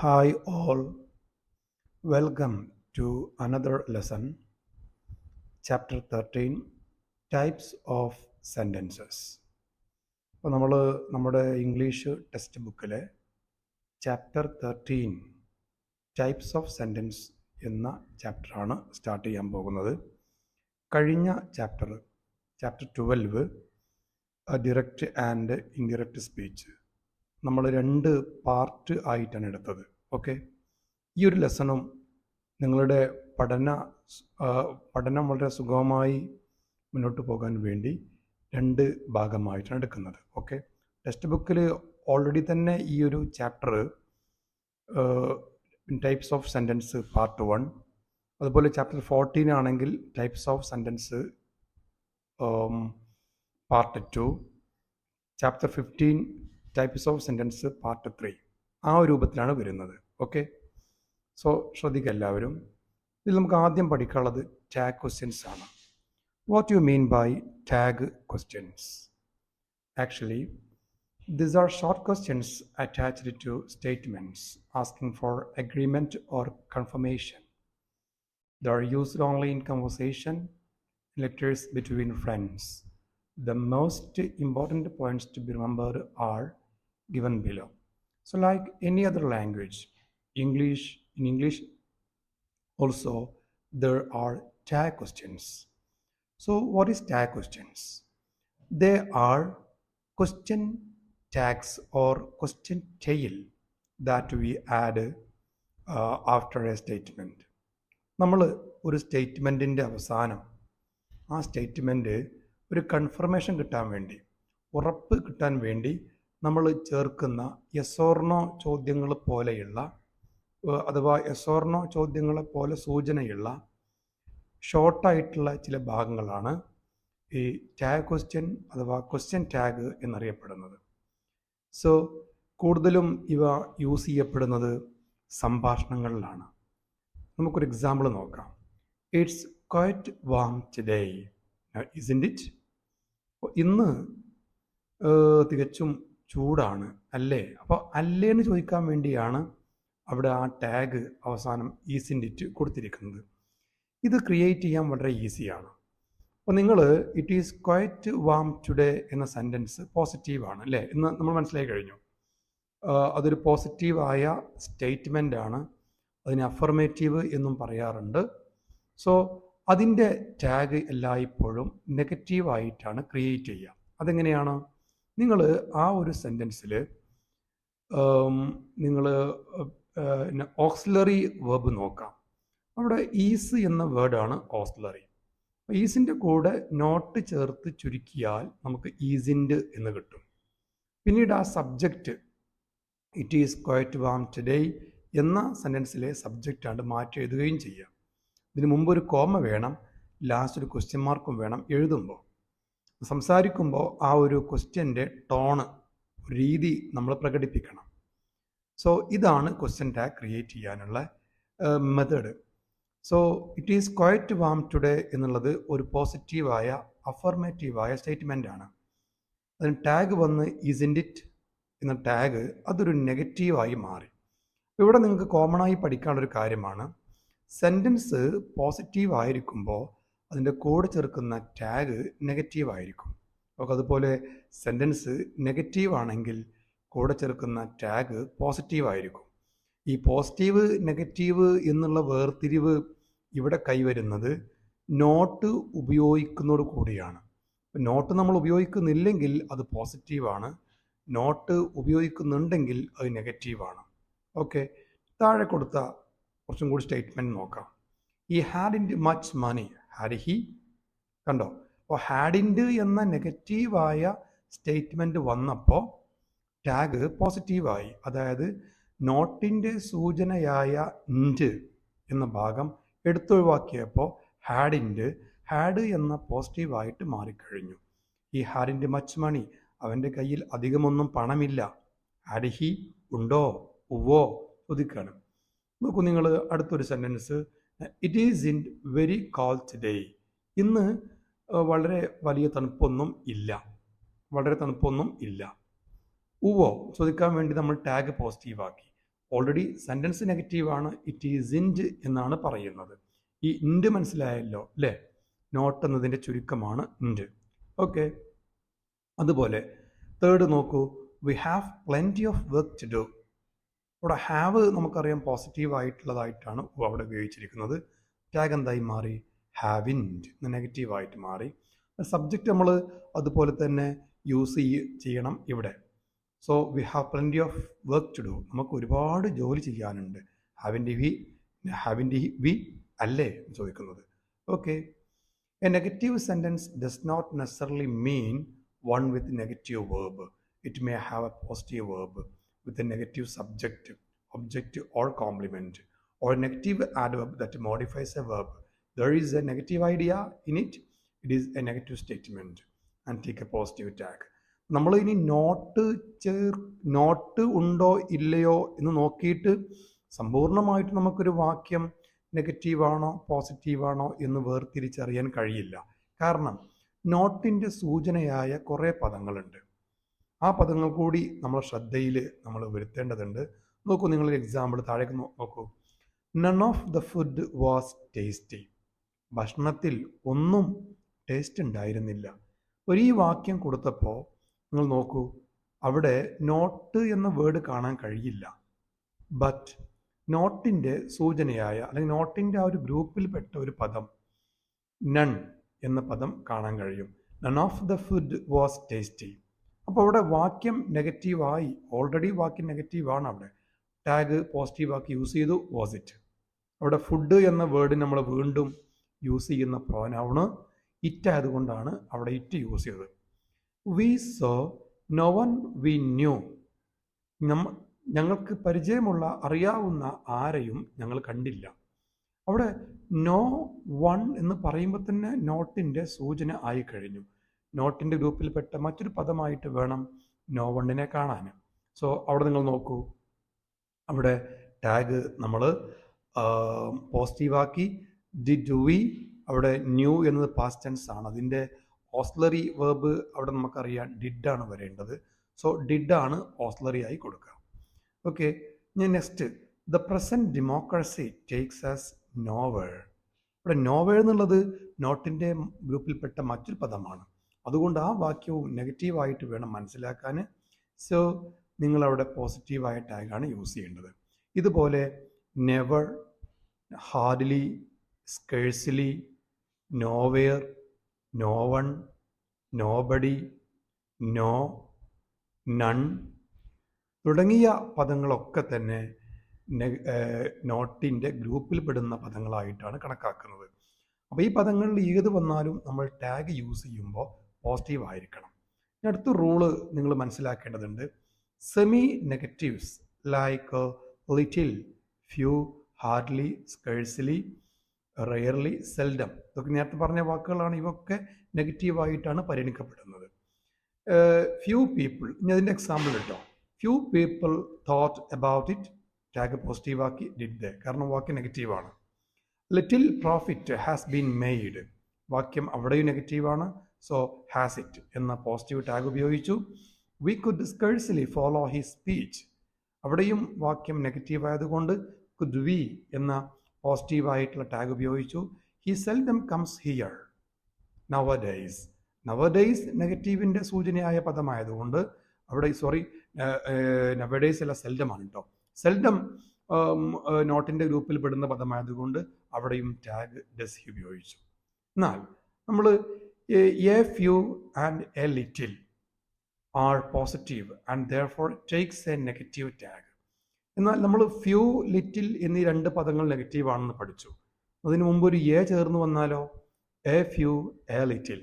Hi all, welcome to another lesson, chapter 13, types of sentences. അപ്പോൾ നമ്മൾ നമ്മുടെ English text ബുക്കിലെ ചാപ്റ്റർ 13, ടൈപ്സ് ഓഫ് സെൻറ്റൻസ് എന്ന ചാപ്റ്ററാണ് സ്റ്റാർട്ട് ചെയ്യാൻ പോകുന്നത്. കഴിഞ്ഞ chapter 12, direct and indirect speech, നമ്മൾ 2 പാർട്ട് ആയിട്ടാണ് എടുത്തത്. ഓക്കെ, ഈ ഒരു ലെസണും നിങ്ങളുടെ പഠനം വളരെ സുഗമമായി മുന്നോട്ട് പോകാൻ വേണ്ടി 2 ഭാഗമായിട്ടാണ് എടുക്കുന്നത്. ഓക്കെ, ടെക്സ്റ്റ് ബുക്കിൽ ഓൾറെഡി തന്നെ ഈ ഒരു chapter types of sentence part 1, അതുപോലെ ചാപ്റ്റർ 14 ആണെങ്കിൽ types of sentence part 2, chapter 15 types of sentence part 3, ആ ഒരു രൂപത്തിലാണ് വരുന്നത്. ഓക്കെ, സോ ശ്രദ്ധിക്കുക എല്ലാവരും. ഇതിൽ നമുക്ക് ആദ്യം പഠിക്കാനുള്ളത് ടാഗ് ക്വസ്റ്റ്യൻസ് ആണ്. What you mean by tag questions? Actually these are short questions attached to statements asking for agreement or confirmation. They are used only in conversation, letters between friends. The most important points to be remembered are given below. So like any other language, in English also there are tag questions. So what is tag questions? They are question tags or question tail that we add after a statement. നമ്മൾ ഒരു സ്റ്റേറ്റ്മെൻറ്റിൻ്റെ അവസാനം ആ statement ഒരു confirmation കിട്ടാൻ വേണ്ടി, ഉറപ്പ് കിട്ടാൻ വേണ്ടി നമ്മൾ ചേർക്കുന്ന യെസ് ഓർ നോ ചോദ്യങ്ങൾ പോലെയുള്ള, അഥവാ യെസ് ഓർ നോ ചോദ്യങ്ങളെ പോലെ സൂചനയുള്ള ഷോർട്ടായിട്ടുള്ള ചില ഭാഗങ്ങളാണ് ഈ ടാഗ് ക്വസ്റ്റ്യൻ അഥവാ ക്വസ്റ്റ്യൻ ടാഗ് എന്നറിയപ്പെടുന്നത്. സോ കൂടുതലും ഇവ യൂസ് ചെയ്യപ്പെടുന്നത് സംഭാഷണങ്ങളിലാണ്. നമുക്കൊരു എക്സാമ്പിൾ നോക്കാം. It's quite warm today, isn't it? ഇന്ന് തികച്ചും ചൂടാണ് അല്ലേ? അപ്പോൾ അല്ലേ എന്ന് ചോദിക്കാൻ വേണ്ടിയാണ് അവിടെ ആ ടാഗ് അവസാനം ഈസിൻ്റ് ഇറ്റ് കൊടുത്തിരിക്കുന്നത്. ഇത് ക്രിയേറ്റ് ചെയ്യാൻ വളരെ ഈസിയാണ്. അപ്പോൾ നിങ്ങൾ it is quite warm today എന്ന സെൻറ്റൻസ് പോസിറ്റീവാണ് അല്ലേ എന്ന് നമ്മൾ മനസ്സിലാക്കി കഴിഞ്ഞു. അതൊരു പോസിറ്റീവായ സ്റ്റേറ്റ്മെൻ്റ് ആണ്. അതിന് അഫർമേറ്റീവ് എന്നും പറയാറുണ്ട്. സോ അതിൻ്റെ ടാഗ് എല്ലായ്പ്പോഴും നെഗറ്റീവായിട്ടാണ് ക്രിയേറ്റ് ചെയ്യുക. അതെങ്ങനെയാണ്? നിങ്ങൾ ആ ഒരു സെൻറ്റൻസിൽ നിങ്ങൾ ഓക്സിലറി വെർബ് നോക്കാം. അവിടെ ഈസ് എന്ന വേർഡാണ് ഓക്സിലറി. ഈസിൻ്റെ കൂടെ നോട്ട് ചേർത്ത് ചുരുക്കിയാൽ നമുക്ക് ഈസിൻ്റ് എന്ന് കിട്ടും. പിന്നീട് ആ subject it is quite warm today എന്ന സെൻറ്റൻസിലെ സബ്ജക്റ്റാണ് മാറ്റി എഴുതുകയും ചെയ്യാം. ഇതിന് മുമ്പ് ഒരു കോമ വേണം, ലാസ്റ്റ് ഒരു ക്വസ്റ്റ്യൻ മാർക്കും വേണം. എഴുതുമ്പോൾ, സംസാരിക്കുമ്പോൾ ആ ഒരു ക്വസ്റ്റ്യൻ്റെ ടോണ്, രീതി നമ്മൾ പ്രകടിപ്പിക്കണം. സോ ഇതാണ് ക്വസ്റ്റ്യൻ ടാഗ് ക്രിയേറ്റ് ചെയ്യാനുള്ള method. So it is quite warm today എന്നുള്ളത് ഒരു പോസിറ്റീവായ അഫർമേറ്റീവായ സ്റ്റേറ്റ്മെൻ്റ് ആണ്. അതിന് ടാഗ് വന്ന് ഇസ്ൻ്റ് ഇറ്റ് എന്ന ടാഗ് അതൊരു നെഗറ്റീവായി മാറി. ഇവിടെ നിങ്ങൾക്ക് കോമണായി പഠിക്കാനുള്ളൊരു കാര്യമാണ്, സെൻറ്റൻസ് പോസിറ്റീവ് ആയിരിക്കുമ്പോൾ അതിൻ്റെ കൂടെ ചേർക്കുന്ന ടാഗ് നെഗറ്റീവ് ആയിരിക്കും. അപ്പോൾ അതുപോലെ സെൻറ്റൻസ് നെഗറ്റീവ് ആണെങ്കിൽ കൂടെ ചേർക്കുന്ന ടാഗ് പോസിറ്റീവ് ആയിരിക്കും. ഈ പോസിറ്റീവ് നെഗറ്റീവ് എന്നുള്ള വേർതിരിവ് ഇവിടെ കൈവരുന്നത് നോട്ട് ഉപയോഗിക്കുന്നതോട് കൂടിയാണ്. നോട്ട് നമ്മൾ ഉപയോഗിക്കുന്നില്ലെങ്കിൽ അത് പോസിറ്റീവാണ്, നോട്ട് ഉപയോഗിക്കുന്നുണ്ടെങ്കിൽ അത് നെഗറ്റീവാണ്. ഓക്കെ, താഴെ കൊടുത്ത കുറച്ചും കൂടി സ്റ്റേറ്റ്മെൻറ്റ് നോക്കാം. ഈ ഹാഡിൻ്റ് മച്ച് മണി, ഹാഡ് ഹി? കണ്ടോ? അപ്പോൾ ഹാഡിൻ്റ് എന്ന നെഗറ്റീവായ സ്റ്റേറ്റ്മെൻറ്റ് വന്നപ്പോൾ ടാഗ് പോസിറ്റീവായി. അതായത് നോട്ടിൻ്റെ സൂചനയായ ഇൻറ്റ് എന്ന ഭാഗം എടുത്തൊഴിവാക്കിയപ്പോൾ ഹാഡ് എന്ന പോസിറ്റീവായിട്ട് മാറിക്കഴിഞ്ഞു. ഈ ഹാഡിൻ്റെ മച്ച് മണി, അവൻ്റെ കയ്യിൽ അധികമൊന്നും പണമില്ല. Had he? ഉണ്ടോ? ഉവ്വോ ചോദിക്കണം. നോക്കൂ നിങ്ങൾ അടുത്തൊരു sentence, it is in very cold today. ഇന്ന് വളരെ വലിയ തണുപ്പൊന്നും ഇല്ല. ഉവ്വോ ചോദിക്കാൻ വേണ്ടി നമ്മൾ ടാഗ് പോസിറ്റീവാക്കി. ഓൾറെഡി സെൻറ്റൻസ് നെഗറ്റീവാണ്, ഇറ്റ് ഈസ് ഇൻറ്റ് എന്നാണ് പറയുന്നത്. ഈ ഇൻറ്റ് മനസ്സിലായല്ലോ അല്ലേ? നോട്ട് എന്നതിൻ്റെ ചുരുക്കമാണ് ഇൻറ്റ്. ഓക്കെ, അതുപോലെ തേർഡ് നോക്കൂ, we have plenty of work to do. ഇവിടെ ഹാവ് നമുക്കറിയാം പോസിറ്റീവ് ആയിട്ടുള്ളതായിട്ടാണ് അവിടെ ഉപയോഗിച്ചിരിക്കുന്നത്. ടാഗ് എന്തായി മാറി? ഹാവിൻറ്റ് നെഗറ്റീവായിട്ട് മാറി. സബ്ജക്റ്റ് നമ്മൾ അതുപോലെ തന്നെ യൂസ് ചെയ്യണം ഇവിടെ. So we have plenty of work to do, നമുക്ക് ഒരുപാട് ജോലി ചെയ്യാനുണ്ട്. ഹാവിൻ്റെ വി അല്ലേ ചോദിക്കുന്നത്. Okay, a negative sentence does not necessarily mean one with negative verb. It may have a positive verb with a negative subject, object or complement, or a negative adverb that modifies a verb. There is a negative idea in it. It is a negative statement and take a positive tag. നമ്മൾ ഇനി not ഉണ്ടോ ഇല്ലയോ എന്ന് നോക്കിയിട്ട് സമ്പൂർണ്ണമായിട്ട് നമുക്കൊരു വാക്യം നെഗറ്റീവാണോ പോസിറ്റീവാണോ എന്ന് വേർതിരിച്ചറിയാൻ കഴിയില്ല. കാരണം നോട്ടിൻ്റെ സൂചനയായ കുറേ പദങ്ങളുണ്ട്. ആ പദങ്ങൾ കൂടി നമ്മൾ ശ്രദ്ധയിൽ നമ്മൾ വരുത്തേണ്ടതുണ്ട്. നോക്കൂ, നിങ്ങളൊരു എക്സാമ്പിൾ താഴേക്ക് നോക്കൂ. None of the food was tasty. ഭക്ഷണത്തിൽ ഒന്നും ടേസ്റ്റ് ഉണ്ടായിരുന്നില്ല. ഈ വാക്യം കൊടുത്തപ്പോൾ നിങ്ങൾ നോക്കൂ, അവിടെ നോട്ട് എന്ന വേർഡ് കാണാൻ കഴിയില്ല. ബട്ട് നോട്ടിൻ്റെ സൂചനയായ അല്ലെങ്കിൽ നോട്ടിൻ്റെ ആ ഒരു ഗ്രൂപ്പിൽപ്പെട്ട ഒരു പദം നൺ എന്ന പദം കാണാൻ കഴിയും. None of the food was tasty. അപ്പോൾ അവിടെ വാക്യം നെഗറ്റീവായി, ഓൾറെഡി വാക്യം നെഗറ്റീവാണ്. അവിടെ ടാഗ് പോസിറ്റീവാക്കി യൂസ് ചെയ്തു, വാസ് ഇറ്റ്. അവിടെ ഫുഡ് എന്ന വേർഡ് നമ്മൾ വീണ്ടും യൂസ് ചെയ്യുന്ന പ്രോനൗണ് ഇറ്റ് ആയതുകൊണ്ടാണ് അവിടെ ഇറ്റ് യൂസ് ചെയ്തത്. We saw no one we knew. ഞങ്ങൾക്ക് പരിചയമുള്ള അറിയാവുന്ന ആരെയും ഞങ്ങൾ കണ്ടില്ല. അവിടെ നോ വൺ എന്ന് പറയുമ്പോൾ തന്നെ നോട്ടിൻ്റെ സൂചന ആയി കഴിഞ്ഞു. നോട്ടിൻ്റെ ഗ്രൂപ്പിൽപ്പെട്ട മറ്റൊരു പദമായിട്ട് വേണം നോ വണ്ണിനെ കാണാൻ. സോ അവിടെ നിങ്ങൾ നോക്കൂ, അവിടെ ടാഗ് നമ്മൾ പോസിറ്റീവാക്കി. ഡിഡ് വി, അവിടെ ന്യൂ എന്നത് പാസ്റ്റ് ടെൻസ് ആണ്. അതിൻ്റെ ഓസ്ലറി വേർബ് അവിടെ നമുക്കറിയാം ഡിഡാണ് വരേണ്ടത്. സോ ഡിഡാണ് ഓസ്ലറി ആയി കൊടുക്കുക. ഓക്കെ, ഞാൻ next, the present democracy takes us nowhere. ഇവിടെ നോവേർ എന്നുള്ളത് നോട്ടിൻ്റെ ഗ്രൂപ്പിൽപ്പെട്ട മറ്റൊരു പദമാണ്. അതുകൊണ്ട് ആ വാക്യവും നെഗറ്റീവായിട്ട് വേണം മനസ്സിലാക്കാൻ. സോ നിങ്ങളവിടെ പോസിറ്റീവായ ടാഗാണ് യൂസ് ചെയ്യേണ്ടത്. ഇതുപോലെ never, hardly, scarcely, nowhere, no one, nobody, no, none തുടങ്ങിയ പദങ്ങളൊക്കെ തന്നെ നോട്ടിൻ്റെ ഗ്രൂപ്പിൽപ്പെടുന്ന പദങ്ങളായിട്ടാണ് കണക്കാക്കുന്നത്. അപ്പോൾ ഈ പദങ്ങളിൽ ഏത് വന്നാലും നമ്മൾ ടാഗ് യൂസ് ചെയ്യുമ്പോൾ പോസിറ്റീവ് ആയിരിക്കണം. അടുത്ത റൂള് നിങ്ങൾ മനസ്സിലാക്കേണ്ടതുണ്ട്. Semi negatives like little, few, hardly, scarcely, rarely, seldom, ഇതൊക്കെ നേരത്തെ പറഞ്ഞ വാക്കുകളാണ്. ഇവയൊക്കെ നെഗറ്റീവായിട്ടാണ് പരിഗണിക്കപ്പെടുന്നത്. ഫ്യൂ പീപ്പിൾ, ഇനി അതിൻ്റെ എക്സാമ്പിൾ കിട്ടോ. Few people thought about it, tag പോസിറ്റീവാക്കി ഡിഡ് ദേ, കാരണം വാക്യം നെഗറ്റീവാണ്. Little profit has been made, വാക്യം അവിടെയും നെഗറ്റീവാണ്. സോ ഹാസ് ഇറ്റ് എന്ന പോസിറ്റീവ് ടാഗ് ഉപയോഗിച്ചു. We could scarcely follow his speech, അവിടെയും വാക്യം നെഗറ്റീവ് ആയതുകൊണ്ട് കുഡ് വി എന്ന പോസിറ്റീവായിട്ടുള്ള ടാഗ് ഉപയോഗിച്ചു. He seldom comes here. Nowadays, nowadays നെഗറ്റീവിൻ്റെ സൂചനയായ പദമായതുകൊണ്ട് അവിടെ നവഡേയ്സ് അല്ല, സെൽഡമാണ് കേട്ടോ. സെൽഡം നോട്ടിൻ്റെ ഗ്രൂപ്പിൽ പെടുന്ന പദമായതുകൊണ്ട് അവിടെയും ടാഗ് ഡസ് ഹി ഉപയോഗിച്ചു. എന്നാൽ നമ്മൾ a few and a little are positive and therefore takes a negative tag. എന്നാൽ നമ്മൾ ഫ്യൂ, ലിറ്റിൽ എന്നീ രണ്ട് പദങ്ങൾ നെഗറ്റീവാണെന്ന് പഠിച്ചു. അതിനു മുമ്പ് ഒരു എ ചേർന്ന് വന്നാലോ, a few, a little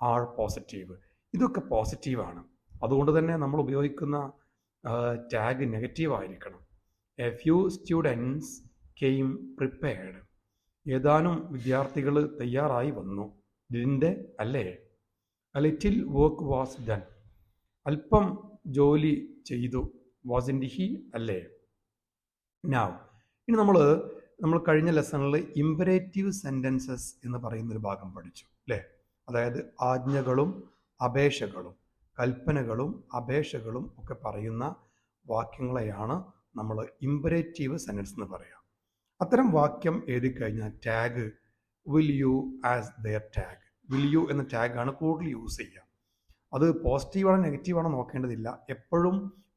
are positive, ഇതൊക്കെ പോസിറ്റീവാണ്. അതുകൊണ്ട് തന്നെ നമ്മൾ ഉപയോഗിക്കുന്ന ടാഗ് നെഗറ്റീവ് ആയിരിക്കണം. A few students came prepared, ഏതാനും വിദ്യാർത്ഥികൾ തയ്യാറായി വന്നു. ഇതിൻ്റെ അല്ലേ. A little work was done, അല്പം ജോലി ചെയ്തു. വാസിൻറ്റ് ഹി അല്ലേ. നൗ ഇനി നമ്മൾ കഴിഞ്ഞ ലെസണിൽ ഇമ്പരേറ്റീവ് സെൻറ്റൻസസ് എന്ന് പറയുന്നൊരു ഭാഗം പഠിച്ചു അല്ലേ. അതായത് ആജ്ഞകളും അപേക്ഷകളും, കൽപ്പനകളും അപേക്ഷകളും ഒക്കെ പറയുന്ന വാക്യങ്ങളെയാണ് നമ്മൾ ഇമ്പരേറ്റീവ് സെൻറ്റൻസ് എന്ന് പറയാം. അത്തരം വാക്യം എഴുതി കഴിഞ്ഞാൽ tag will you as there tag, will you എന്ന ടാഗാണ് കൂടുതൽ യൂസ് ചെയ്യുക. അത് പോസിറ്റീവാണോ നെഗറ്റീവാണോ നോക്കേണ്ടതില്ല, എപ്പോഴും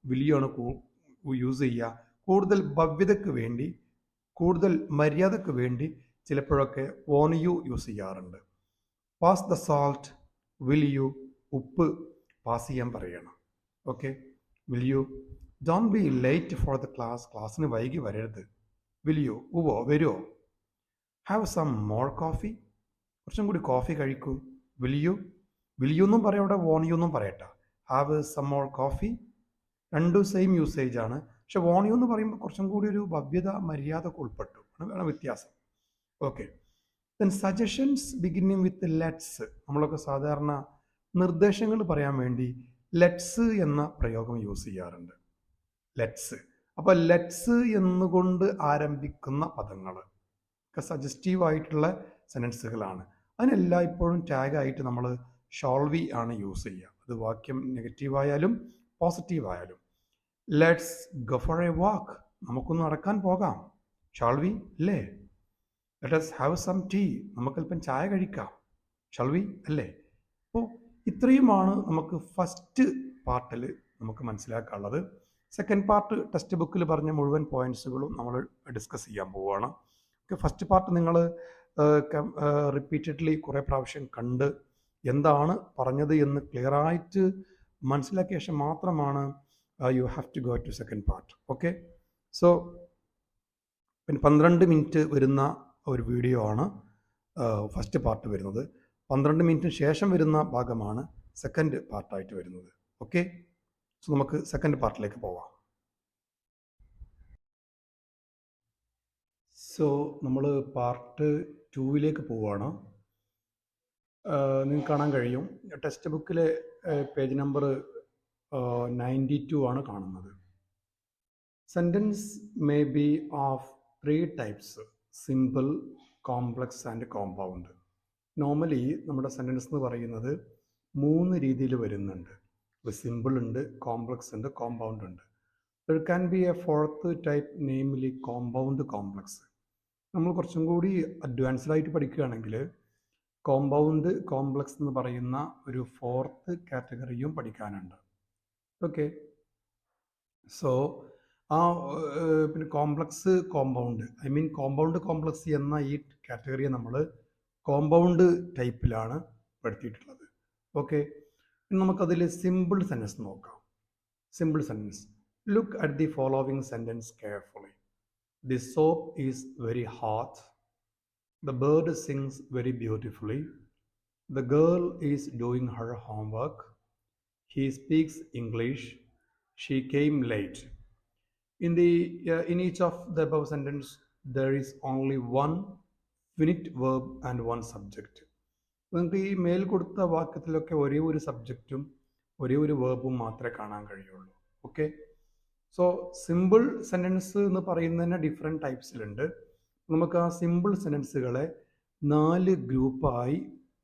വിൽ യു ആണ് യൂസ് ചെയ്യുക. കൂടുതൽ ഭവ്യതയ്ക്ക് വേണ്ടി, കൂടുതൽ മര്യാദയ്ക്ക് വേണ്ടി ചിലപ്പോഴൊക്കെ വോൺ യു യൂസ് ചെയ്യാറുണ്ട്. Pass the salt, will you, ഉപ്പ് പാസ് ചെയ്യാൻ പറയണം. Okay, will you. Don't be late for the class, ക്ലാസ്സിന് വൈകി വരരുത്. വിൽ യു, ഉവോ വരുമോ. ഹാവ് സം മോർ കോഫി, കുറച്ചും കൂടി കോഫി കഴിക്കൂ. വിൽ യു, വിൽ യു എന്നും പറയാം, ഇവിടെ വോൺ യു എന്നും പറയട്ടെ. ഹാവ് സം മോർ കോഫി രണ്ടും സെയിം യൂസേജ് ആണ്. പക്ഷെ വോൺ യു എന്ന് പറയുമ്പോൾ കുറച്ചും കൂടി ഒരു ഭവ്യത മര്യാദ ഒക്കെ ഉൾപ്പെട്ടു, വേണം വ്യത്യാസം. Okay, then suggestions ബിഗിന്നിങ് with let's. നമ്മളൊക്കെ സാധാരണ നിർദ്ദേശങ്ങൾ പറയാൻ വേണ്ടി ലെറ്റ്സ് എന്ന പ്രയോഗം യൂസ് ചെയ്യാറുണ്ട്. ലെറ്റ്സ്, അപ്പോൾ ലെറ്റ്സ് എന്നുകൊണ്ട് ആരംഭിക്കുന്ന പദങ്ങൾ ഒക്കെ സജസ്റ്റീവ് ആയിട്ടുള്ള സെൻറ്റൻസുകളാണ്. അതിനെല്ലായ്പ്പോഴും ടാഗായിട്ട് നമ്മൾ ഷാൾ വി ആണ് യൂസ് ചെയ്യുക. അത് വാക്യം നെഗറ്റീവായാലും പോസിറ്റീവായാലും. Let's go for a walk, നമുക്കൊന്ന് നടക്കാൻ പോകാം. ഷാൾ വി അല്ലേ. ലെറ്റ്സ് ഹാവ് സം ടീ, നമുക്കല്പം ചായ കഴിക്കാം. ഷാൾ വി അല്ലേ. അപ്പോൾ ഇത്രയുമാണ് നമുക്ക് ഫസ്റ്റ് പാർട്ടിൽ നമുക്ക് മനസ്സിലാക്കാനുള്ളത്. സെക്കൻഡ് പാർട്ട് ടെക്സ്റ്റ് ബുക്കിൽ പറഞ്ഞ മുഴുവൻ പോയിൻറ്റ്സുകളും നമ്മൾ ഡിസ്കസ് ചെയ്യാൻ പോവുകയാണ്. ഫസ്റ്റ് പാർട്ട് നിങ്ങൾ റിപ്പീറ്റഡ്ലി കുറേ പ്രാവശ്യം കണ്ട് എന്താണ് പറഞ്ഞത് എന്ന് ക്ലിയറായിട്ട് മനസ്സിലാക്കിയ ശേഷം മാത്രമാണ് you have to go to second part. Okay, so പിന്നെ 12 മിനിറ്റ് വരുന്ന ഒരു വീഡിയോ ആണ് ഫസ്റ്റ് പാർട്ട് വരുന്നത്. 12 മിനിറ്റിന് ശേഷം വരുന്ന ഭാഗമാണ് സെക്കൻഡ് പാർട്ടായിട്ട് വരുന്നത്. ഓക്കെ, സോ നമുക്ക് സെക്കൻഡ് പാർട്ടിലേക്ക് പോവാം. സോ നമ്മൾ പാർട്ട് 2ലേക്ക് പോവുകയാണ്. നിങ്ങൾക്ക് കാണാൻ കഴിയും ടെക്സ്റ്റ് ബുക്കിലെ പേജ് നമ്പർ 92 ആണ് കാണുന്നത്. Sentence may be of 3 types: simple, complex and compound. Normally നമ്മുടെ സെൻറ്റൻസ് എന്ന് പറയുന്നത് 3 രീതിയിൽ വരുന്നുണ്ട്. സിമ്പിൾ ഉണ്ട്, കോംപ്ലക്സ് ഉണ്ട്, കോമ്പൗണ്ട് ഉണ്ട്. There can be A 4th type, namely compound complex. നമ്മൾ കുറച്ചും കൂടി അഡ്വാൻസ്ഡ് ആയിട്ട് പഠിക്കുകയാണെങ്കിൽ കോമ്പൗണ്ട് കോംപ്ലക്സ് എന്ന് പറയുന്ന ഒരു 4th കാറ്റഗറിയും പഠിക്കാനുണ്ട്. ഓക്കെ, സോ പിന്നെ complex, compound, I mean compound complex എന്ന ഈ കാറ്റഗറിയെ നമ്മൾ കോമ്പൗണ്ട് ടൈപ്പിലാണ് പെടുത്തിയിട്ടുള്ളത്. ഓക്കെ, നമുക്കതിൽ സിമ്പിൾ സെൻറ്റൻസ് നോക്കാം. Simple sentence. Look at the following sentence carefully. The soap is very hot. The bird sings very beautifully. The girl is doing her homework. He speaks English. She came late. In each of the above sentence, there is only one finite verb and one subject. നിങ്ങൾക്ക് ഈ മേൽ കൊടുത്ത വാക്യത്തിലൊക്കെ ഒരേ ഒരു സബ്ജക്റ്റും ഒരേ ഒരു വേർബും മാത്രമേ കാണാൻ കഴിയുള്ളൂ. ഓക്കെ, സോ സിമ്പിൾ സെൻറ്റൻസ് എന്ന് പറയുന്നതിന് ഡിഫറെൻറ്റ് ടൈപ്സിലുണ്ട്. നമുക്ക് ആ സിമ്പിൾ സെൻറ്റൻസുകളെ 4 ഗ്രൂപ്പായി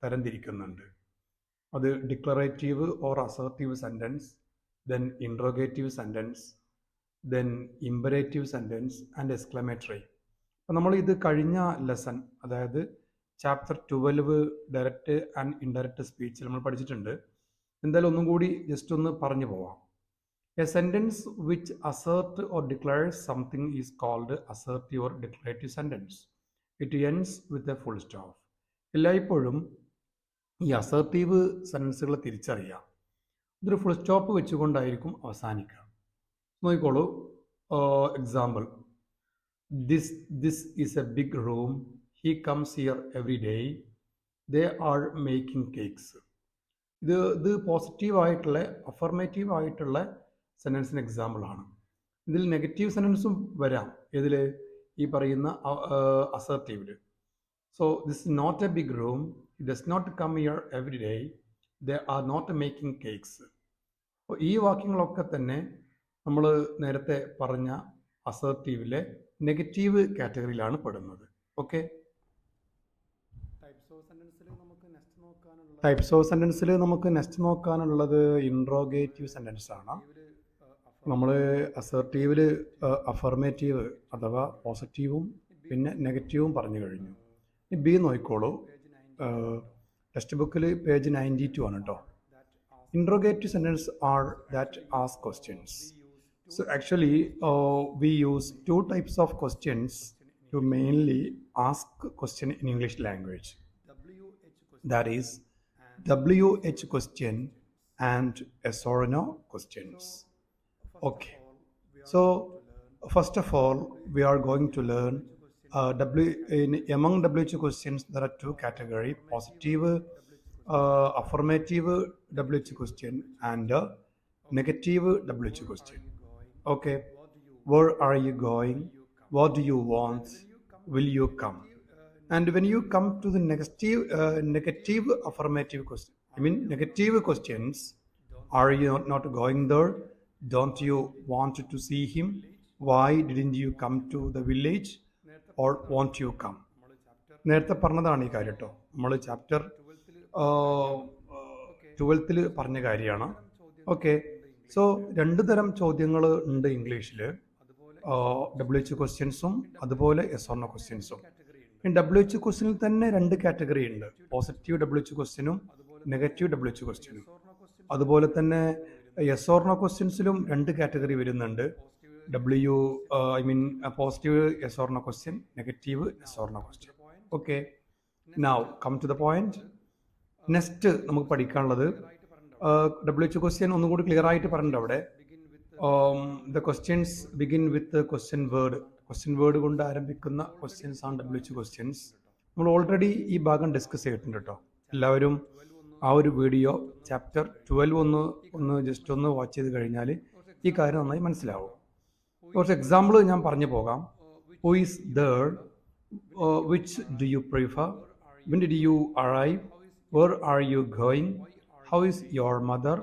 തരംതിരിക്കുന്നുണ്ട്. അത് declarative or assertive sentence, then interrogative sentence, then imperative sentence and exclamatory. അപ്പോൾ നമ്മൾ ഇത് കഴിഞ്ഞ ലെസൺ, അതായത് ചാപ്റ്റർ 12 ഡയറക്റ്റ് ആൻഡ് ഇൻഡയറക്റ്റ് സ്പീച്ചിൽ നമ്മൾ പഠിച്ചിട്ടുണ്ട്. എന്തായാലും ഒന്നും കൂടി ജസ്റ്റ് ഒന്ന് പറഞ്ഞു പോവാം. A sentence which assert or declares something is called assertive or declarative sentence. It ends with a full stop. എല്ലായ്പ്പോഴും ഈ അസർട്ടീവ് സെൻറ്റൻസുകളെ തിരിച്ചറിയാം. ഇതൊരു ഫുൾ സ്റ്റോപ്പ് വെച്ചുകൊണ്ടായിരിക്കും അവസാനിക്കുക. നോക്കിക്കോളൂ, example, this is a big room. He comes here every day. They are making cakes. ഇത് പോസിറ്റീവായിട്ടുള്ള affirmative ആയിട്ടുള്ള സെൻറ്റൻസിന് എക്സാമ്പിളാണ്. ഇതിൽ നെഗറ്റീവ് സെൻറ്റൻസും വരാം. ഇതിൽ ഈ പറയുന്ന അസർട്ടീവിൽ. So this is not a big room. It does not come here every day. They are not making cakes. അപ്പോൾ ഈ വാക്യങ്ങളൊക്കെ തന്നെ നമ്മൾ നേരത്തെ പറഞ്ഞ അസർട്ടീവിലെ നെഗറ്റീവ് കാറ്റഗറിയിലാണ് പെടുന്നത്. ഓക്കെ, ടൈപ്സ് ഓഫ് സെൻറ്റൻസിൽ നമുക്ക് നെക്സ്റ്റ് നോക്കാനുള്ളത് ഇൻട്രോഗേറ്റീവ് സെൻറ്റൻസ് ആണ്. നമ്മൾ അസർട്ടീവിൽ അഫർമേറ്റീവ് അഥവാ പോസിറ്റീവും പിന്നെ നെഗറ്റീവും പറഞ്ഞു കഴിഞ്ഞു. ഈ ബി നോക്കിക്കോളൂ. ടെക്സ്റ്റ് ബുക്കിൽ പേജ് 92 ആണ് കേട്ടോ. Interrogative sentences are that ask questions. So actually, we use two types of questions to mainly ask question in English language. That is WH question and yes or no questions. Okay. So first of all, we are going to learn among WH questions there are two categories: positive, affirmative WH question and negative WH question. Okay, where are you going? What do you want? Will you come? And when you come to the negative affirmative question, negative questions, are you not going there? Don't you want to see him? Why didn't you come to the village? Or won't you come? നേരത്തെ പറഞ്ഞതാണ് ഈ കാര്യം കേട്ടോ. നമ്മൾ chapter 12ൽ പറഞ്ഞ കാര്യമാണ്. Okay, so രണ്ട് തരം ചോദ്യങ്ങൾ ഉണ്ട് ഇംഗ്ലീഷിൽ, WH ക്വസ്റ്റ്യൻസും അതുപോലെ എസ് ഓർ നോ ക്വസ്റ്റ്യൻസും. WH ക്വസ്റ്റ്യനിൽ തന്നെ രണ്ട് കാറ്റഗറി ഉണ്ട്: പോസിറ്റീവ് WH ക്വസ്റ്റ്യനും നെഗറ്റീവ് WH ക്വസ്റ്റ്യനും. അതുപോലെ തന്നെ എസ് ഓർ നോ ക്വസ്റ്റ്യൻസിലും രണ്ട് കാറ്റഗറി വരുന്നുണ്ട്: positive yes or no question, negative yes or no question. Okay, now come to the point. Next നമുക്ക് പഠിക്കാനുള്ളത് WH ക്വസ്റ്റ്യൻ ഒന്നും കൂടി ക്ലിയർ ആയിട്ട് പറഞ്ഞിട്ടുണ്ട് അവിടെ. The questions begin with question word. Question word കൊണ്ട് ആരംഭിക്കുന്ന ക്വസ്റ്റ്യൻസ് ആണ് WH ക്വസ്റ്റ്യൻസ്. നമ്മൾ ഓൾറെഡി ഈ ഭാഗം ഡിസ്കസ് ചെയ്തിട്ടുണ്ട് കേട്ടോ. എല്ലാവരും ആ ഒരു വീഡിയോ ചാപ്റ്റർ 12 ഒന്ന് ജസ്റ്റ് ഒന്ന് വാച്ച് ചെയ്ത് കഴിഞ്ഞാൽ ഈ കാര്യം നന്നായി മനസ്സിലാവും. കുറച്ച് എക്സാമ്പിൾ ഞാൻ പറഞ്ഞു പോകാം. Who is there? Which do you prefer? When did you arrive? Where are you going? How is your mother?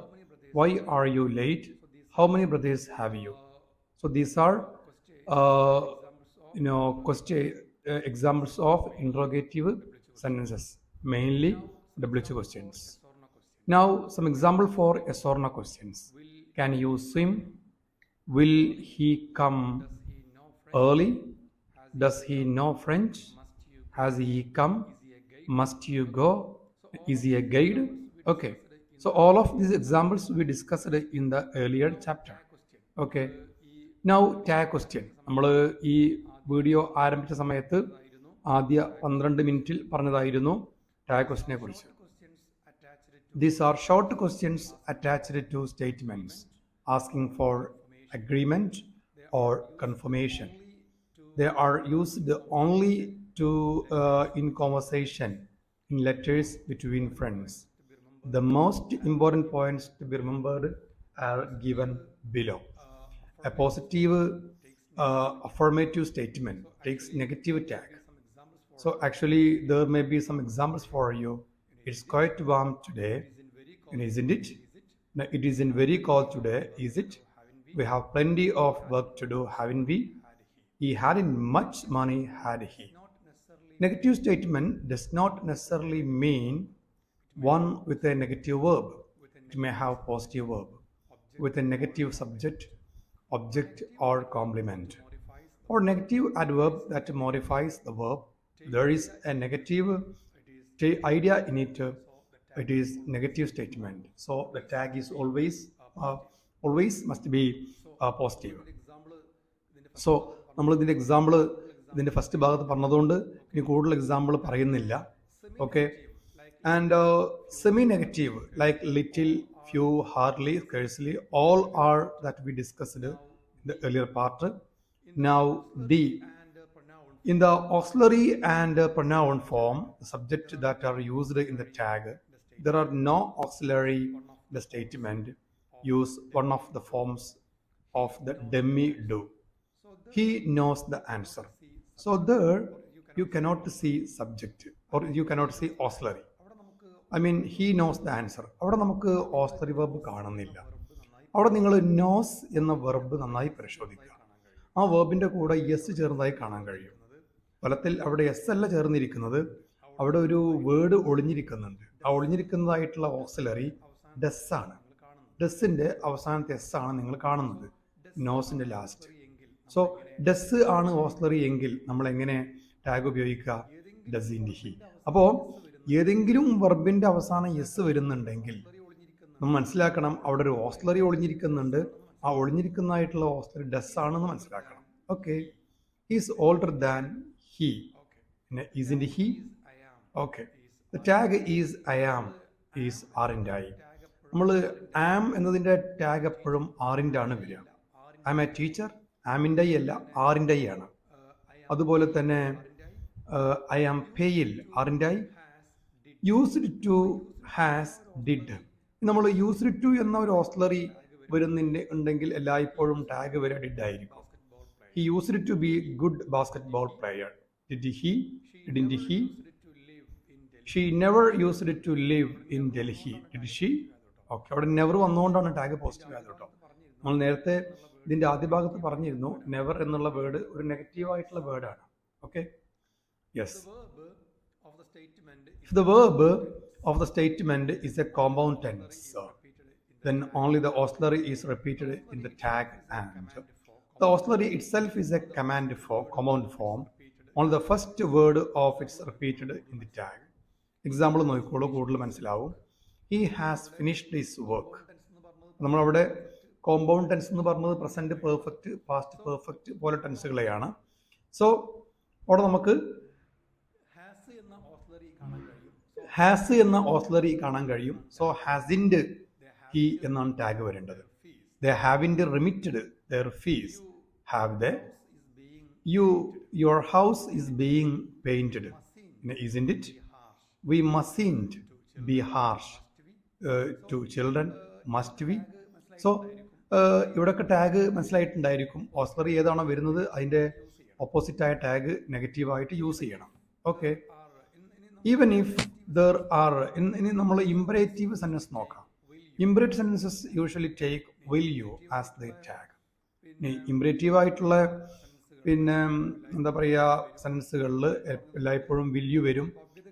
Why are you late? How many brothers have you? So these are examples of interrogative sentences, mainly WH questions. Now some example for yes or no questions. Can you swim? Will he come early? Does he know French? Has he come? Must you go? Is he a guide? Okay, so all of these examples we discussed in the earlier chapter. Okay, now tag question. നമ്മൾ ഈ video ആരംഭിച്ച സമയത്ത് ആദ്യ 12 മിനിറ്റിൽ പറഞ്ഞതായിരുന്നു tag ക്വസ്റ്റിനെ കുറിച്ച്. These are short questions attached to statements asking for agreement or confirmation. They are used only in conversation, in letters between friends. The most important points to be remembered are given below. A positive affirmative statement takes negative tag. So actually there may be some examples for you. It's quite warm today, isn't it? No, it isn't very cold today, is it? We have plenty of work to do, haven't we? He hadn't much money, had he? Negative statement does not necessarily mean one with a negative verb. It may have positive verb with a negative subject, object or complement, or negative adverb that modifies the verb. There is a negative idea in it. It is negative statement. So the tag is always must be positive. So നമ്മൾ ഇതിൻ്റെ example ഇതിൻ്റെ first ഭാഗത്ത് പറഞ്ഞതുകൊണ്ട് ഇനി കൂടുതൽ example പറയുന്നില്ല. Okay, and semi negative like little, few, hardly, scarcely, all are that we discussed in the earlier part. Now D. In the auxiliary and pronoun form, the subject that are used in the tag, there are no auxiliary in the statement. Use one of the forms of the demi-do. He knows the answer. So there you cannot see subject or you cannot see auxiliary. he knows the answer. അവിടെ നമുക്ക് ഓസ്തറി verb കാണുന്നില്ല. അവിടെ നിങ്ങൾ nose എന്ന verb നന്നായി പരിശോധിക്കുക. ആ വെർബിൻ്റെ കൂടെ യെസ് ചേർന്നതായി കാണാൻ കഴിയും. ഫലത്തിൽ അവിടെ എസ് അല്ല ചേർന്നിരിക്കുന്നത്, അവിടെ ഒരു വേർഡ് ഒളിഞ്ഞിരിക്കുന്നുണ്ട്. ആ ഒളിഞ്ഞിരിക്കുന്നതായിട്ടുള്ള ഓക്സിലറി ഡെസ് ആണ്. ഡെസ്സിൻ്റെ അവസാനത്തെ എസ് ആണ് നിങ്ങൾ കാണുന്നത്. നോസിൻ്റെ ലാസ്റ്റ്. സോ ഡസ് ആണ് ഓസ്ലറി എങ്കിൽ നമ്മൾ എങ്ങനെ ടാഗ് ഉപയോഗിക്കുക? Does in he. അപ്പോൾ ഏതെങ്കിലും വെർബിൻ്റെ അവസാനം യെസ് വരുന്നുണ്ടെങ്കിൽ നമ്മൾ മനസ്സിലാക്കണം അവിടെ ഒരു ഓസ്ലറി ഒളിഞ്ഞിരിക്കുന്നുണ്ട്. ആ ഒളിഞ്ഞിരിക്കുന്നതായിട്ടുള്ള ഓസ്ലറി ഡസ് ആണെന്ന് മനസ്സിലാക്കണം. Okay, is older than he. പിന്നെ isn't he. Okay, the tag is I am is ആറിൻ്റെ ആയി. നമ്മൾ ആം എന്നതിൻ്റെ ടാഗ് എപ്പോഴും ആറിൻ്റെ ആണ് വരിക. ഐ ആം എ ടീച്ചർ, ആമിൻ്റെ ഐ അല്ല, ആറിൻ്റെ ഐ ആണ്. അതുപോലെ തന്നെ ഐ ആം പെയിൽ, ആറിൻ്റെ I. Used to, has, did. നമ്മൾ യൂസ്ഡ് ടു എന്ന ഒരു ഓസ്ലറി ഉണ്ടെങ്കിൽ എല്ലായ്പ്പോഴും ടാഗ് വരെ ഡിഡ് ആയിരിക്കും. He used to be good basketball player. Did he, didn't he. She never used to live in Delhi. Did she. Okay, അവിടെ never വന്നുകൊണ്ടാണ് tag positive ആയത് കേട്ടോ. നമ്മൾ നേരത്തെ ഇതിൻ്റെ ആദ്യ ഭാഗത്ത് പറഞ്ഞിരുന്നു നെവർ എന്നുള്ള വേർഡ് ഒരു നെഗറ്റീവ് ആയിട്ടുള്ള വേർഡാണ്. Okay, yes. If the verb of the statement is a compound tense, then only the auxiliary is repeated in the tag and. The auxiliary itself is a compound form. Only the first word of it is repeated in the tag. Example നോക്കിക്കോളൂ, കൂടുതൽ മനസ്സിലാവും. He has finished his work. നമ്മളവിടെ compound tense എന്ന് പറഞ്ഞത് present perfect, past perfect പോലെ ടെൻസുകളെയാണ്. So അവിടെ നമുക്ക് has എന്ന ഓസ്ലറി കാണാൻ കഴിയും. സോ ഹാസിൻഡ് ഹി എന്നാണ് ടാഗ് വരേണ്ടത്. They haven't remitted their fees. Have they. Your house is being painted. isn't it? We mustn't be harsh to children. Must we? So ഇവിടെയൊക്കെ ടാഗ് മനസ്സിലായിട്ടുണ്ടായിരിക്കും. ഓസ്ലറി ഏതാണോ വരുന്നത് അതിൻ്റെ ഓപ്പോസിറ്റായ ടാഗ് നെഗറ്റീവായിട്ട് യൂസ് ചെയ്യണം. Okay, even if there are. ഇനി നമ്മൾ imperative sentence നോക്കാം. Imperative sentences usually take will you as the tag. Imperative ആയിട്ടുള്ള പിന്നെ എന്താ പറയുക സെൻറ്റൻസുകളിൽ എല്ലായ്പ്പോഴും വിൽ യു വരും.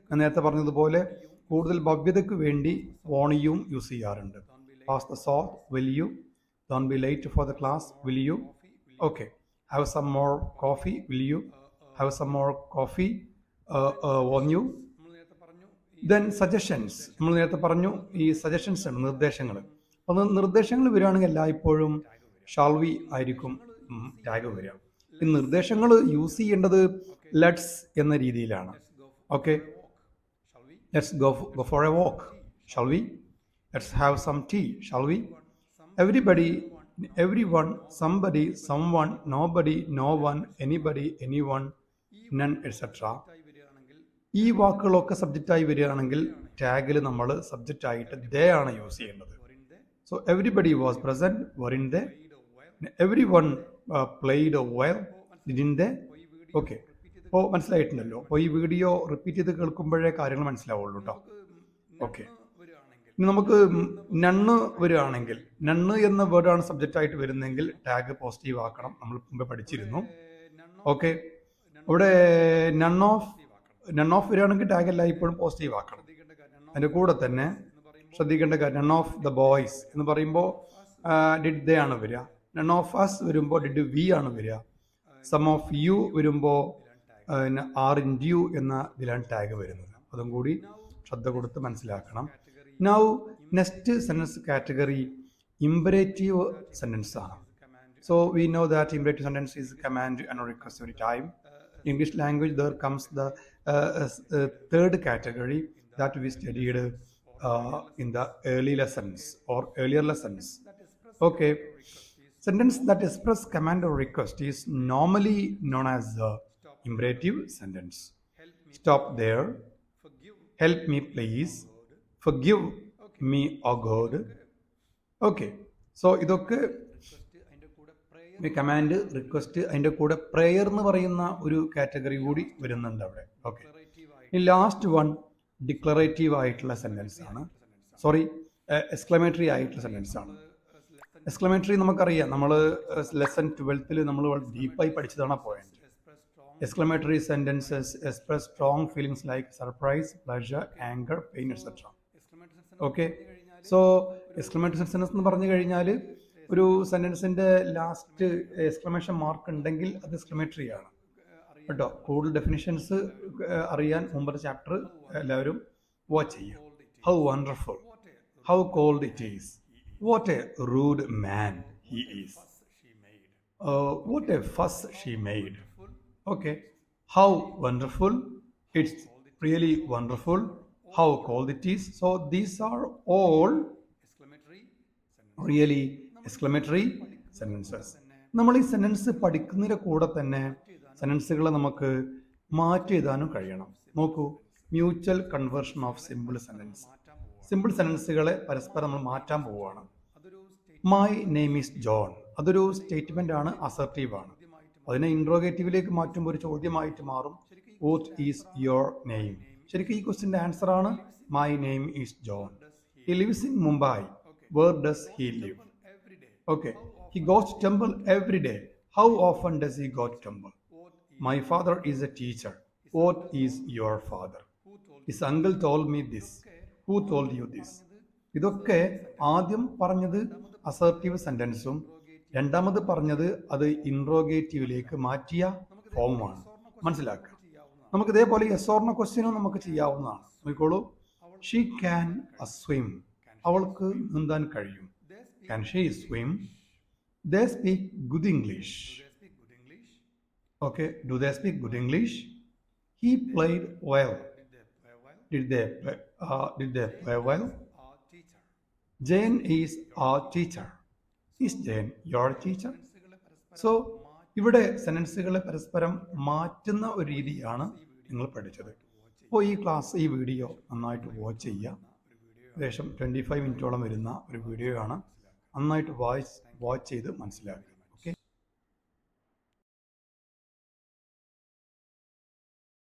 ഞാൻ നേരത്തെ പറഞ്ഞതുപോലെ കൂടുതൽ ഭവ്യതയ്ക്ക് വേണ്ടി വോണിയും യൂസ് ചെയ്യാറുണ്ട്. Pass the salt, will you. Don't be late for the class, will you. Okay, have some more coffee, will you. Have some more coffee, won't you. Then suggestions. നമ്മൾ നേരത്തെ പറഞ്ഞു ഈ സജഷൻസ് ആണ് നിർദ്ദേശങ്ങൾ. അപ്പോൾ നിർദ്ദേശങ്ങൾ വരികയാണെങ്കിൽ എല്ലായ്പ്പോഴും ഷാൾ വി ആയിരിക്കും ടാഗ് വരിക. ഈ നിർദ്ദേശങ്ങൾ യൂസ് ചെയ്യേണ്ടത് ലെറ്റ്സ് എന്ന രീതിയിലാണ്. Okay, let's go for a walk, shall we. Let's have some tea, shall we. Everybody, everyone, somebody, someone, nobody, no one, anybody, anyone, none, etc. ഈ വാക്കുകളൊക്കെ സബ്ജക്റ്റായി വരികയാണെങ്കിൽ ടാഗിൽ നമ്മൾ സബ്ജക്റ്റ് ആയിട്ട് ദേ ആണ് യൂസ് ചെയ്യേണ്ടത്. So everybody was present, weren't they. Everyone played well, didn't they. Okay, അപ്പോൾ മനസ്സിലായിട്ടുണ്ടല്ലോ. അപ്പോൾ ഈ വീഡിയോ റിപ്പീറ്റ് ചെയ്ത് കേൾക്കുമ്പോഴേ കാര്യങ്ങൾ മനസ്സിലാവുള്ളൂ കേട്ടോ. ഓക്കെ, ഇനി നമുക്ക് നണ്ണ് വരികയാണെങ്കിൽ, നണ്ണ് എന്ന വേർഡാണ് സബ്ജക്റ്റ് ആയിട്ട് വരുന്നതെങ്കിൽ ടാഗ് പോസിറ്റീവ് ആക്കണം. നമ്മൾ മുമ്പേ പഠിച്ചിരുന്നു. ഓക്കെ, അവിടെ നൺ ഓഫ് വരികയാണെങ്കിൽ ടാഗ് എല്ലാം ഇപ്പോഴും പോസിറ്റീവ് ആക്കണം. അതിൻ്റെ കൂടെ തന്നെ ശ്രദ്ധിക്കേണ്ട കാര്യം നൺ ഓഫ് ദ ബോയ്സ് എന്ന് പറയുമ്പോൾ ഡിഡ് ദേ ആണ് വരിക. നൺ ഓഫ് അസ് വരുമ്പോൾ ഡിഡ് വി ആണ് വരിക. സം ഓഫ് യു വരുമ്പോൾ ആർ ഇൻ യു എന്ന ഇതിലാണ് ടാഗ് വരുന്നത്. അതും കൂടി ശ്രദ്ധ കൊടുത്ത് മനസ്സിലാക്കണം. Now, next sentence category, imperative sentence. So, we know that imperative sentence is command and request every time. In English language, there comes the third category that we studied in the early lessons or earlier lessons. Okay, sentence that express command or request is normally known as the imperative sentence. Stop there. Help me, please. Forgive me, O God. Okay, so ഇതൊക്കെ command, request, അതിൻ്റെ കൂടെ prayer എന്ന് പറയുന്ന ഒരു category കൂടി വരുന്നുണ്ട് അവിടെ. Okay, ഈ ലാസ്റ്റ് വൺ ഡിക്ലറേറ്റീവ് ആയിട്ടുള്ള സെൻറ്റൻസ് ആണ്. സോറി, എക്സ്ക്ലമേറ്ററി ആയിട്ടുള്ള സെൻറ്റൻസ് ആണ്. എക്സ്ക്ലമേറ്ററി നമുക്കറിയാം, നമ്മൾ ലെസൺ 12 നമ്മൾ ഡീപ്പായി പഠിച്ചതാണ് point. Exclamatory sentences express strong feelings like surprise, pleasure, anger, pain, etc. Okay, so exclamatory sentence എന്ന് പറഞ്ഞു കഴിഞ്ഞാൽ ഒരു സെൻറ്റൻസിൻ്റെ ലാസ്റ്റ് എക്സ്ക്ലമേഷൻ മാർക്ക് ഉണ്ടെങ്കിൽ അത് എക്സ്ക്ലമേറ്ററി ആണ് കേട്ടോ. കൂടുതൽ ഡെഫിനിഷൻസ് അറിയാൻ മുമ്പത്തെ ചാപ്റ്റർ എല്ലാവരും വാച്ച് ചെയ്യുക. How wonderful, how cold it is, what a rude man he is, what a fuss she made. Okay, how wonderful, it's really wonderful, how cold it is. So these are all really exclamatory sentences. നമ്മൾ ഈ sentence പഠിക്കുന്നതിൻ്റെ കൂടെ തന്നെ സെൻറ്റൻസുകളെ നമുക്ക് മാറ്റി എഴുതാനും കഴിയണം. നോക്കൂ, mutual conversion of simple sentence. Simple സെൻറ്റൻസുകളെ പരസ്പരം നമ്മൾ മാറ്റാൻ പോവുകയാണ്. മൈ നെയിം ഈസ് ജോൺ, അതൊരു സ്റ്റേറ്റ്മെൻ്റ് ആണ്, അസർട്ടീവ് ആണ്. അതിനെ ഇൻട്രോഗേറ്റീവിലേക്ക് മാറ്റുമ്പോൾ ഒരു ചോദ്യമായിട്ട് മാറും. What is your name? ശരിക്കും ഈ ക്വസ്റ്റിൻ്റെ ആൻസർ ആണ് my name is John. He lives in Mumbai. Where does he live? Okay, he goes to temple every day. How often does he go to temple? My father is a teacher. What is your father? His uncle told me this. Who told you this? ഇതൊക്കെ ആദ്യം പറഞ്ഞത് assertive സെൻറ്റൻസും രണ്ടാമത് പറഞ്ഞത് അത് ഇൻട്രോഗേറ്റീവിലേക്ക് മാറ്റിയ ഫോമുമാണ്. മനസ്സിലാക്കുക. നമുക്ക് ഇതേപോലെ യെസ് ഓർ നോ ക്വസ്റ്റ്യനും നമുക്ക് ചെയ്യാവുന്നതാണ്. നോക്കിക്കോളൂ, ഷീ ക്യാൻ സ്വിം, അവൾക്ക് നീന്താൻ കഴിയും. Can she swim? They speak good English. Okay, do they speak good English? He played well. Did they play well? Jane is a teacher. Is Jane your teacher? So ഇവിടെ സെൻറ്റൻസുകളെ പരസ്പരം മാറ്റുന്ന ഒരു രീതിയാണ് നിങ്ങൾ പഠിച്ചത്. അപ്പോൾ ഈ വീഡിയോ നന്നായിട്ട് വാച്ച് ചെയ്യുക. ഏകദേശം 25 മിനിറ്റോളം വരുന്ന ഒരു വീഡിയോ ആണ്. നന്നായിട്ട് വാച്ച് ചെയ്ത് മനസ്സിലാക്കുക.